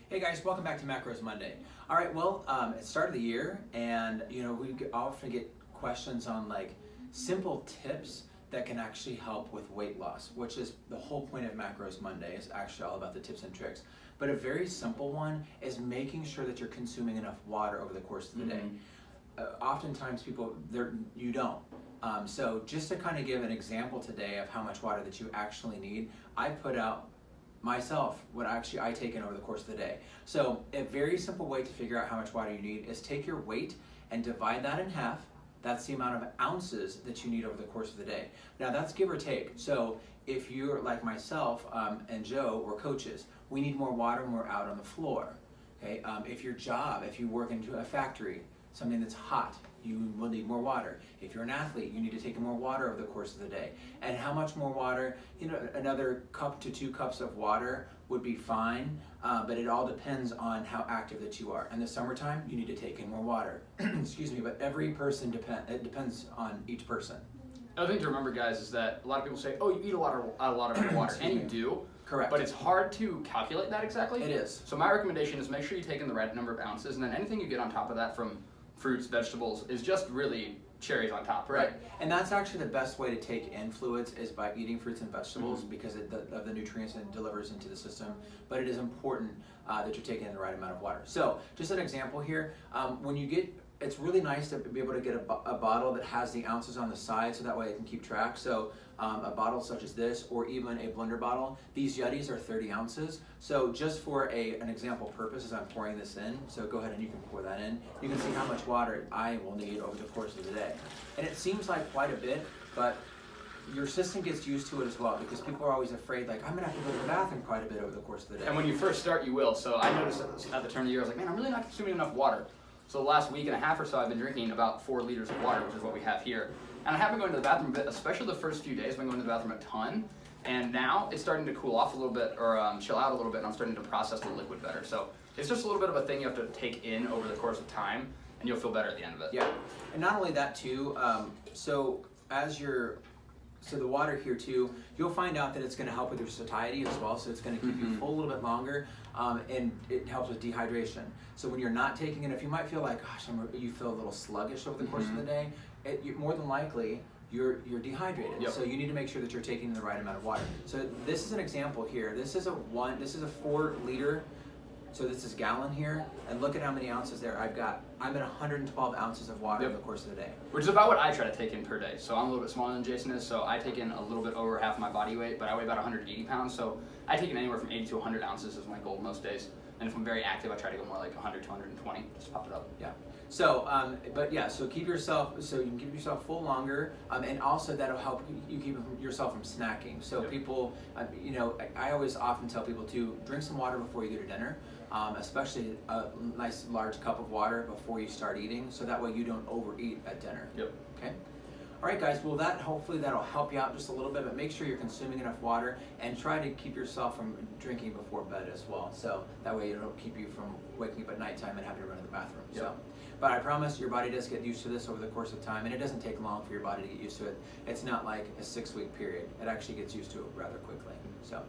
Hey guys, welcome back to Macros Monday. All right, well, it's start of the year, and we often get questions on like simple tips that can actually help with weight loss, which is the whole point of Macros Monday. Is actually all about the tips and tricks. But a very simple one is making sure that you're consuming enough water over the course of the day. Oftentimes people, you don't. So just to kind of give an example today of how much water that you actually need, I put out myself what actually I take in over the course of the day. So a very simple way to figure out how much water you need is take your weight and divide that in half. That's the amount of ounces that you need over the course of the day. Now that's give or take. So if you're like myself and Joe, we're coaches, we need more water when we're out on the floor. Okay. If you work into a factory, something that's hot, you will need more water. If you're an athlete, you need to take in more water over the course of the day. And how much more water? Another cup to 2 cups of water would be fine, but it all depends on how active that you are. In the summertime, you need to take in more water. Excuse me, but every person it depends on each person. Another thing to remember, guys, is that a lot of people say, "Oh, you eat a lot of water," and you do. Correct. But it's hard to calculate that exactly. It is. So my recommendation is make sure you take in the right number of ounces, and then anything you get on top of that from fruits, vegetables, is just really cherries on top, right? And that's actually the best way to take in fluids is by eating fruits and vegetables because of the nutrients it delivers into the system. But it is important that you're taking in the right amount of water. So just an example here, when you get, it's really nice to be able to get a bottle that has the ounces on the side so that way it can keep track. So a bottle such as this, or even a blender bottle, these Yetis are 30 ounces. So just for an example purpose, as I'm pouring this in, so go ahead and you can pour that in, you can see how much water I will need over the course of the day. And it seems like quite a bit, but your system gets used to it as well, because people are always afraid, like, I'm gonna have to go to the bathroom quite a bit over the course of the day. And when you first start, you will. So I noticed at the turn of the year, I was like, man, I'm really not consuming enough water. So the last week and a half or so, I've been drinking about 4 liters of water, which is what we have here. And I have been going to the bathroom a bit, especially the first few days. I've been going to the bathroom a ton. And now it's starting to cool off a little bit, or chill out a little bit, and I'm starting to process the liquid better. So it's just a little bit of a thing you have to take in over the course of time, and you'll feel better at the end of it. Yeah, and not only that too, so the water here too, you'll find out that it's going to help with your satiety as well, so it's going to keep you full a little bit longer, and it helps with dehydration. So when you're not taking it, if you might feel like, gosh, you feel a little sluggish over the course of the day, more than likely, you're dehydrated. Yep. So you need to make sure that you're taking the right amount of water. So this is an example here. This is a 4 liter. So this is gallon here, and look at how many ounces there I've got. I'm at 112 ounces of water over the course of the day. Which is about what I try to take in per day. So I'm a little bit smaller than Jason is, so I take in a little bit over half my body weight, but I weigh about 180 pounds, so I take in anywhere from 80 to 100 ounces is my goal most days. And if I'm very active, I try to go more like 100 to 120, just pop it up. Yeah. So, so you can keep yourself full longer, and also that'll help you keep yourself from snacking. So people, I always often tell people to drink some water before you go to dinner, especially a nice large cup of water before you start eating, so that way you don't overeat at dinner. Yep. Okay. All right, guys. Well, hopefully that'll help you out just a little bit, but make sure you're consuming enough water and try to keep yourself from drinking before bed as well. So that way it'll keep you from waking up at nighttime and having to run to the bathroom. Yep. So, but I promise your body does get used to this over the course of time, and it doesn't take long for your body to get used to it. It's not like a 6-week period. It actually gets used to it rather quickly. So,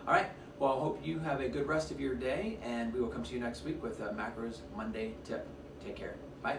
all right. Well, I hope you have a good rest of your day, and we will come to you next week with a Macros Monday tip. Take care. Bye.